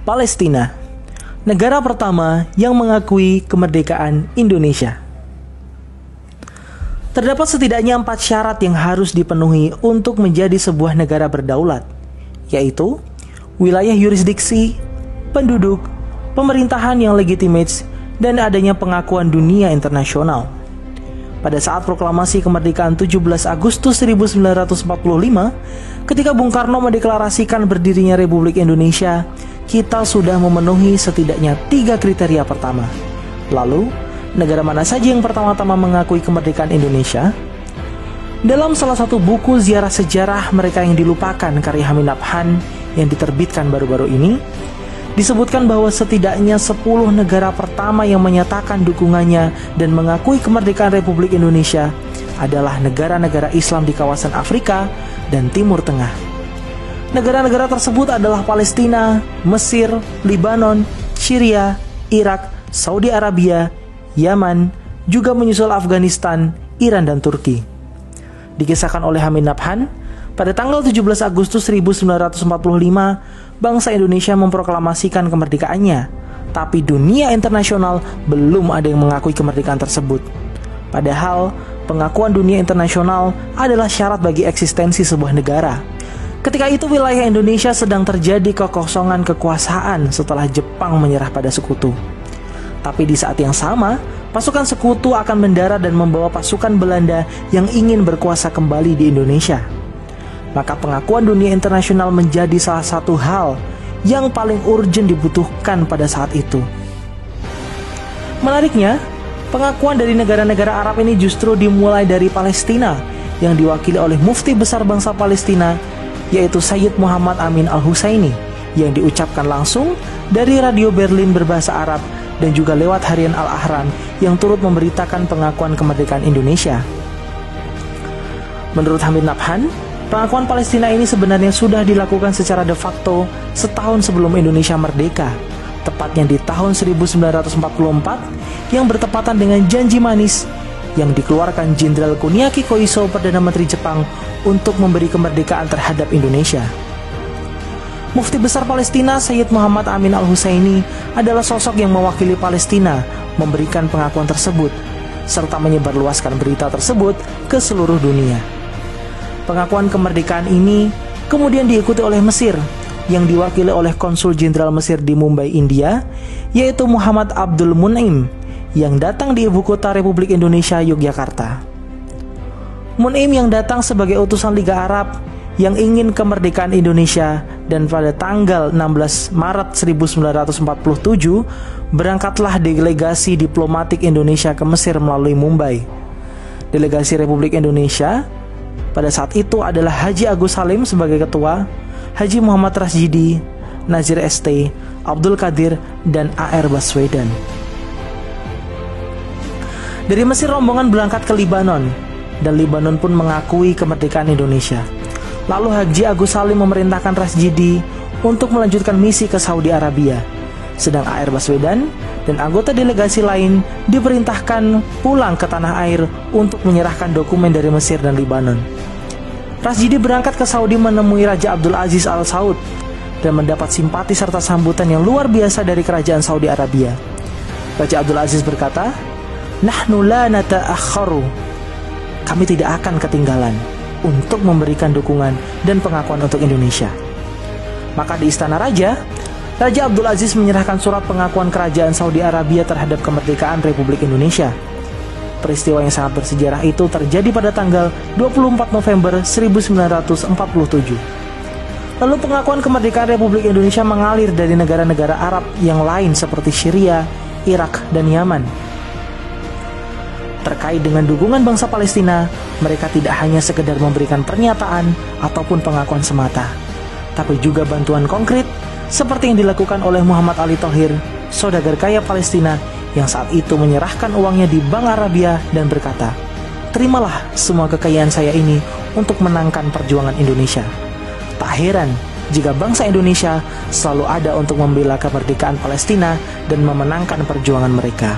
Palestina, negara pertama yang mengakui kemerdekaan Indonesia. Terdapat setidaknya 4 syarat yang harus dipenuhi untuk menjadi sebuah negara berdaulat, yaitu wilayah yurisdiksi, penduduk, pemerintahan yang legitimate, dan adanya pengakuan dunia internasional. Pada saat proklamasi kemerdekaan 17 Agustus 1945, ketika Bung Karno mendeklarasikan berdirinya Republik Indonesia, kita sudah memenuhi setidaknya 3 kriteria pertama. Lalu, negara mana saja yang pertama-tama mengakui kemerdekaan Indonesia? Dalam salah satu buku ziarah sejarah Mereka yang Dilupakan karya Hamid Nabhan yang diterbitkan baru-baru ini, disebutkan bahwa setidaknya 10 negara pertama yang menyatakan dukungannya dan mengakui kemerdekaan Republik Indonesia adalah negara-negara Islam di kawasan Afrika dan Timur Tengah. Negara-negara tersebut adalah Palestina, Mesir, Libanon, Syria, Irak, Saudi Arabia, Yaman, juga menyusul Afghanistan, Iran, dan Turki. Dikisahkan oleh Hamid Nabhan, pada tanggal 17 Agustus 1945, bangsa Indonesia memproklamasikan kemerdekaannya, tapi dunia internasional belum ada yang mengakui kemerdekaan tersebut. Padahal, pengakuan dunia internasional adalah syarat bagi eksistensi sebuah negara. Ketika itu wilayah Indonesia sedang terjadi kekosongan kekuasaan setelah Jepang menyerah pada sekutu. Tapi di saat yang sama, pasukan sekutu akan mendarat dan membawa pasukan Belanda yang ingin berkuasa kembali di Indonesia. Maka pengakuan dunia internasional menjadi salah satu hal yang paling urgent dibutuhkan pada saat itu. Menariknya, pengakuan dari negara-negara Arab ini justru dimulai dari Palestina yang diwakili oleh mufti besar bangsa Palestina, yaitu Sayyid Muhammad Amin Al-Husaini, yang diucapkan langsung dari radio Berlin berbahasa Arab dan juga lewat harian Al-Ahram yang turut memberitakan pengakuan kemerdekaan Indonesia. Menurut Hamid Nabhan, pengakuan Palestina ini sebenarnya sudah dilakukan secara de facto setahun sebelum Indonesia merdeka, tepatnya di tahun 1944 yang bertepatan dengan janji manis yang dikeluarkan Jenderal Kuniaki Koiso, Perdana Menteri Jepang, untuk memberi kemerdekaan terhadap Indonesia. Mufti besar Palestina Sayyid Muhammad Amin Al-Husaini adalah sosok yang mewakili Palestina memberikan pengakuan tersebut, serta menyebarluaskan berita tersebut ke seluruh dunia. Pengakuan kemerdekaan ini kemudian diikuti oleh Mesir yang diwakili oleh Konsul Jenderal Mesir di Mumbai, India, yaitu Muhammad Abdul Mun'im, yang datang di ibu kota Republik Indonesia, Yogyakarta. Mun'im yang datang sebagai utusan Liga Arab yang ingin kemerdekaan Indonesia, dan pada tanggal 16 Maret 1947 berangkatlah delegasi diplomatik Indonesia ke Mesir melalui Mumbai. Delegasi Republik Indonesia pada saat itu adalah Haji Agus Salim sebagai ketua, Haji Muhammad Rasjidi, Nazir ST, Abdul Qadir, dan A.R. Baswedan. Dari Mesir rombongan berangkat ke Libanon, dan Libanon pun mengakui kemerdekaan Indonesia. Lalu Haji Agus Salim memerintahkan Rasjidi untuk melanjutkan misi ke Saudi Arabia, sedang A.R. Baswedan dan anggota delegasi lain diperintahkan pulang ke tanah air untuk menyerahkan dokumen dari Mesir dan Libanon. Rasjidi berangkat ke Saudi menemui Raja Abdul Aziz Al Saud dan mendapat simpati serta sambutan yang luar biasa dari kerajaan Saudi Arabia. Raja Abdul Aziz berkata, "Nahnu la nata'akharu." Kami tidak akan ketinggalan untuk memberikan dukungan dan pengakuan untuk Indonesia. Maka di Istana Raja, Raja Abdul Aziz menyerahkan surat pengakuan kerajaan Saudi Arabia terhadap kemerdekaan Republik Indonesia. Peristiwa yang sangat bersejarah itu terjadi pada tanggal 24 November 1947. Lalu pengakuan kemerdekaan Republik Indonesia mengalir dari negara-negara Arab yang lain seperti Syria, Irak, dan Yaman. Terkait dengan dukungan bangsa Palestina, mereka tidak hanya sekedar memberikan pernyataan ataupun pengakuan semata, tapi juga bantuan konkret seperti yang dilakukan oleh Muhammad Ali Thohir, saudagar kaya Palestina yang saat itu menyerahkan uangnya di Bank Arabia dan berkata, "Terimalah semua kekayaan saya ini untuk menangkan perjuangan Indonesia." Tak heran jika bangsa Indonesia selalu ada untuk membela kemerdekaan Palestina dan memenangkan perjuangan mereka.